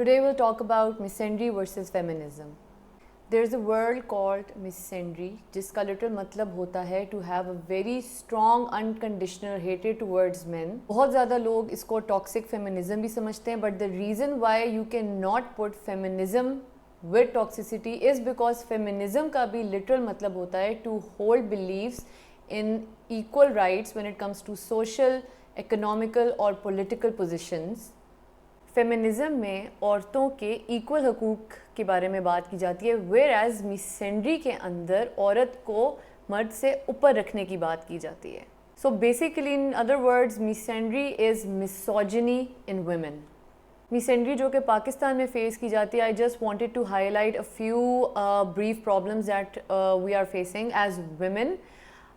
Today we'll talk about misandry versus feminism. There's a word called misandry जिसका literal मतलब होता है to have a very strong unconditional hatred towards men. बहुत ज़्यादा लोग इसको toxic feminism भी समझते हैं, but the reason why you cannot put feminism with toxicity is because feminism का भी literal मतलब होता है to hold beliefs in equal rights when it comes to social, economical और political positions. फेमिनिज़म में औरतों के इक्वल हकूक़ के बारे में बात की जाती है, वेयर एज मिसेंड्री के अंदर औरत को मर्द से ऊपर रखने की बात की जाती है. So basically in other words misandry is misogyny in women. Misandry जो कि पाकिस्तान में फेस की जाती है, I just wanted to highlight a few brief problems that we are facing as women.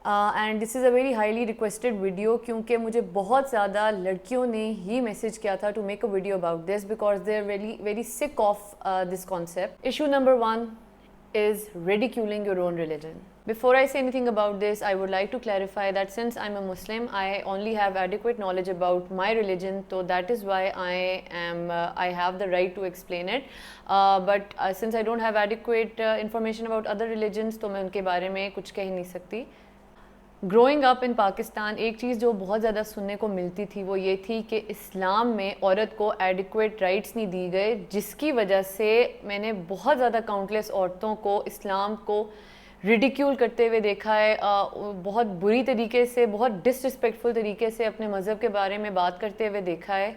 And this is a very highly requested video क्योंकि मुझे बहुत ज़्यादा लड़कियों ने ही मैसेज किया था to make a video about this because they are very sick of this concept. Issue number 1 is ridiculing your own religion. Before I say anything about this, I would like to clarify that since I'm a Muslim, I only have adequate knowledge about my religion, so that is why I have the right to explain it. But since I don't have adequate information about other religions, तो मैं उनके बारे में कुछ कह नहीं सकती. Growing up in Pakistan एक चीज़ जो बहुत ज़्यादा सुनने को मिलती थी वो ये थी कि इस्लाम में औरत को एडिक्वेट राइट्स नहीं दिए गए, जिसकी वजह से मैंने बहुत ज़्यादा काउंटलेस औरतों को इस्लाम को रिडिक्यूल करते हुए देखा है, बहुत बुरी तरीके से, बहुत डिसरिस्पेक्टफुल तरीके से अपने मज़हब के बारे में बात करते हुए देखा है.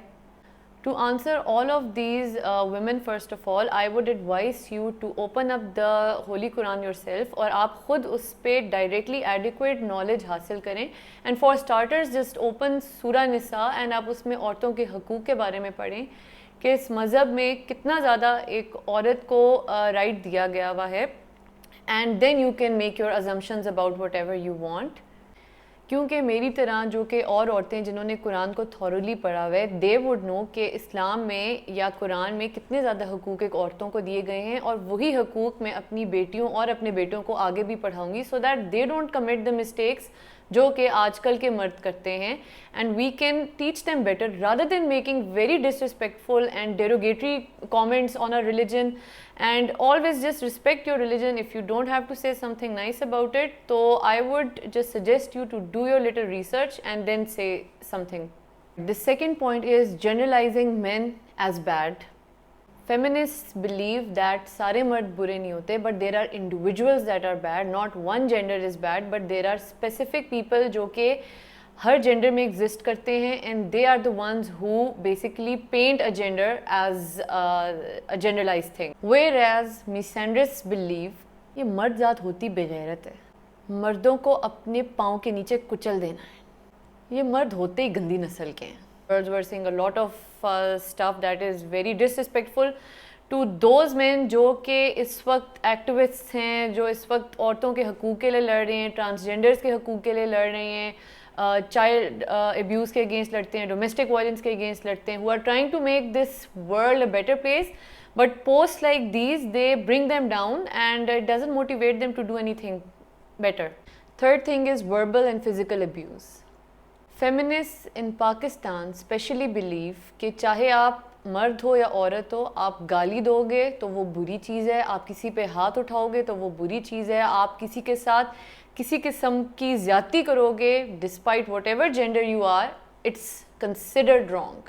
To answer all of these women, first of all, I would advise you to open up the Holy Quran yourself और आप खुद उस पर directly adequate knowledge हासिल करें. And for starters, just open सूरा निसा and आप उसमें औरतों के हकूक़ के बारे में पढ़ें कि इस मज़हब में कितना ज़्यादा एक औरत को right दिया गया हुआ है. And then you can make your assumptions about whatever you want. क्योंकि मेरी तरह जो कि और औरतें जिन्होंने कुरान को थॉरली पढ़ा हुआ है, दे वुड नो कि इस्लाम में या कुरान में कितने ज़्यादा हकूक़ एक औरतों को दिए गए हैं, और वही हकूक़ मैं अपनी बेटियों और अपने बेटों को आगे भी पढ़ाऊँगी so that they don't commit the mistakes जो कि आजकल के मर्द करते हैं. And we can teach them better rather than making very disrespectful and derogatory comments on a religion. And always just respect your religion. If you don't have to say something nice about it, so I would just suggest you to do your little research and then say something. The second point is generalizing men as bad. Feminists believe that सारे मर्द बुरे नहीं होते, but there are individuals that are bad. Not one gender is bad, but there are specific people जो कि हर gender में exist करते हैं, and they are the ones who basically paint a gender as a generalize thing. Whereas misandrist believe ये मर्द जात होती बेगैरत है, मर्दों को अपने पाँव के नीचे कुचल देना है, ये मर्द होते ही गंदी नस्ल के हैं. Birds were saying a lot of stuff that is very disrespectful to those men जो कि इस वक्त एक्टिविस्ट हैं, जो इस वक्त औरतों के हकूक़ के लिए लड़ रहे हैं, ट्रांसजेंडर्स के हकूक़ के लिए लड़ रहे हैं, चाइल्ड अब्यूज़ के अगेंस्ट लड़ते हैं, डोमेस्टिक वायलेंस के अगेंस्ट लड़ते हैं, who are trying to make this world a better place, but posts like these they bring them down and it doesn't motivate them to do anything better. Third thing is verbal and physical abuse. Feminists in Pakistan specially believe कि चाहे आप मर्द हो या औरत हो, आप गाली दोगे तो वो बुरी चीज़ है, आप किसी पे हाथ उठाओगे तो वो बुरी चीज़ है, आप किसी के साथ किसी किस्म की ज़्यादती करोगे despite whatever gender you are, it's considered wrong.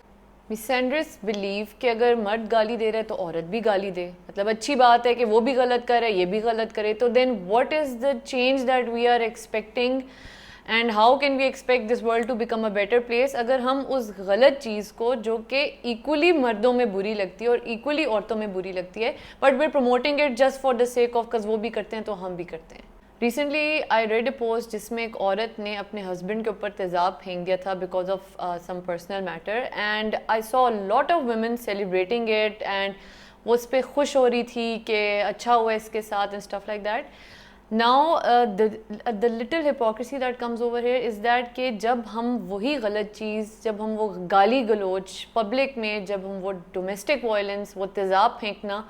Misandrist believe कि अगर मर्द गाली दे रहा है तो औरत भी गाली दे, मतलब अच्छी बात है कि वो भी गलत करे ये भी गलत करे, तो then what is the change that we are expecting and how can we expect this world to become a better place अगर हम उस गलत चीज़ को जो कि इक्वली मर्दों में बुरी लगती है और इक्वली औरतों में बुरी लगती है, but we are promoting it just for the sake of cause वो भी करते हैं तो हम भी करते हैं. Recently I read a post जिसमें एक औरत ने अपने हस्बैंड के ऊपर तेज़ाब फेंक दिया था because of some personal matter, and I saw lot of women celebrating it and वो उस पर खुश हो रही थी कि अच्छा हुआ इसके साथ and stuff like that. Now the little hypocrisy that comes over here is that कि जब हम वही गलत चीज़, जब हम वो गाली गलोच पब्लिक में, जब हम वो डोमेस्टिक वायलेंस, वो तेज़ाब फेंकना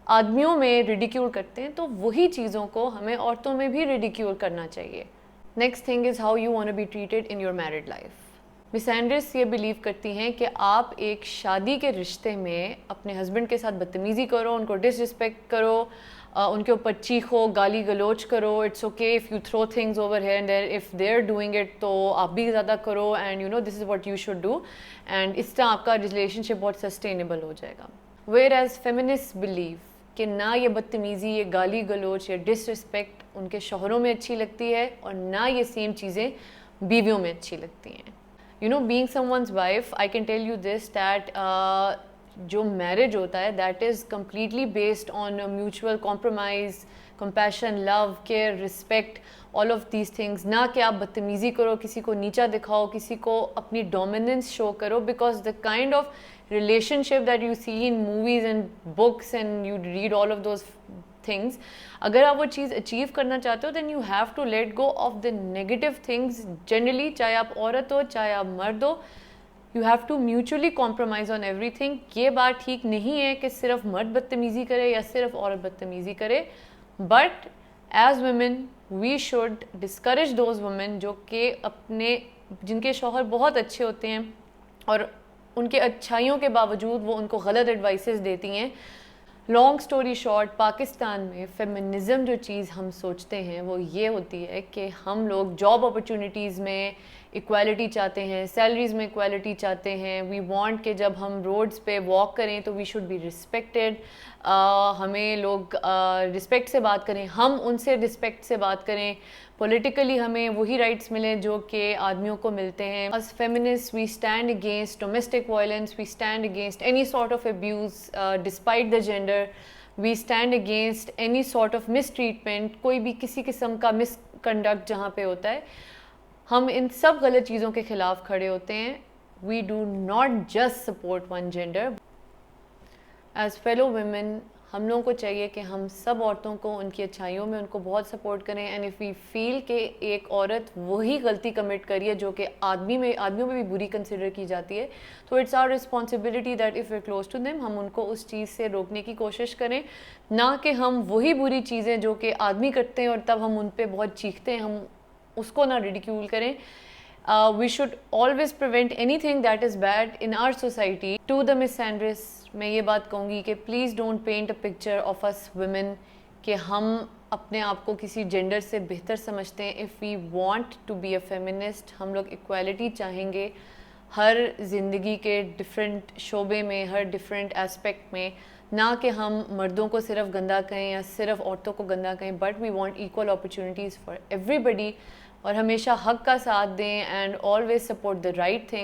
आदमियों में रिडिक्यूल करते हैं, तो वही चीज़ों को हमें औरतों में भी रिडिक्यूल करना चाहिए. Next thing is how you want to be treated in your married life. Misandrists ये बिलीव करती हैं कि आप एक शादी के रिश्ते में अपने हस्बैंड के साथ बदतमीज़ी करो, उनको डिसरिस्पेक्ट करो, उनके ऊपर चीखो, गाली गलोच करो, it's okay if you throw things over here and there, if they are doing it तो आप भी ज़्यादा करो, and you know this is what you should do, and इस तरह आपका रिलेशनशिप बहुत सस्टेनेबल हो जाएगा। वेयर एज फेमिनिस्ट बिलीव कि ना ये बदतमीज़ी, ये गाली गलोच या डिसरिस्पेक्ट उनके शौहरों में अच्छी लगती है और ना ये सेम चीज़ें बीवियों में अच्छी लगती हैं। You know, being someone's wife, I can tell you this that जो मैरिज होता है that is completely based on mutual compromise, compassion, love, care, respect, all of these things. ना कि आप बदतमीज़ी करो, किसी को नीचा दिखाओ, किसी को अपनी डोमिनेंस शो करो, because the kind of relationship that you see in movies and books and you read all of those things, अगर आप वो चीज़ अचीव करना चाहते हो then you have to let go of the negative things generally, चाहे आप औरत हो चाहे आप मर्द हो, you have to mutually compromise on everything। ये बात ठीक नहीं है कि सिर्फ मर्द बदतमीज़ी करे या सिर्फ औरत बदतमीज़ी करे, but as women we should discourage those women जो कि जिनके शौहर बहुत अच्छे होते हैं और उनके अच्छाइयों के बावजूद वो उनको गलत एडवाइसेस देती हैं। लॉन्ग स्टोरी शॉर्ट, पाकिस्तान में फेमिनिज़म जो चीज़ हम सोचते हैं वो ये होती है कि हम लोग जॉब अपॉर्चुनिटीज़ में इक्वालिटी चाहते हैं, सैलरीज़ में इक्वालिटी चाहते हैं। वी वांट कि जब हम रोड्स पे वॉक करें तो वी शुड बी रिस्पेक्टेड, हमें लोग रिस्पेक्ट से बात करें, हम उनसे रिस्पेक्ट से बात करें, पॉलिटिकली हमें वही राइट्स मिलें जो कि आदमियों को मिलते हैं। As feminist we stand against domestic violence, we stand against any sort of abuse despite the gender, we stand against any sort of mistreatment, कोई भी किसी किस्म का मिसकंडक्ट जहाँ पे होता है, हम इन सब गलत चीज़ों के ख़िलाफ़ खड़े होते हैं। We do not just support one gender. As fellow women हम लोगों को चाहिए कि हम सब औरतों को उनकी अच्छाइयों में उनको बहुत सपोर्ट करें, एंड इफ़ वी फील कि एक औरत वही गलती कमिट करी है जो कि आदमियों में भी बुरी कंसिडर की जाती है, तो it's our responsibility that if we close to them हम उनको उस चीज़ से रोकने की कोशिश करें, ना कि हम वही बुरी चीज़ें जो कि आदमी करते हैं और तब हम उन पर बहुत चीखते हैं, हम उसको ना रिडिक्यूल करें। We should always prevent anything that is bad in our society। To the misandress मैं ये बात कहूँगी कि please don't paint a picture of us women कि हम अपने आप को किसी जेंडर से बेहतर समझते हैं। If we want to be a feminist, हम लोग इक्वालिटी चाहेंगे हर ज़िंदगी के डिफरेंट शोबे में, हर डिफरेंट एस्पेक्ट में, ना कि हम मर्दों को सिर्फ गंदा कहें या सिर्फ औरतों को गंदा कहें, but we want equal opportunities for everybody. और हमेशा हक का साथ दें and always support the right thing.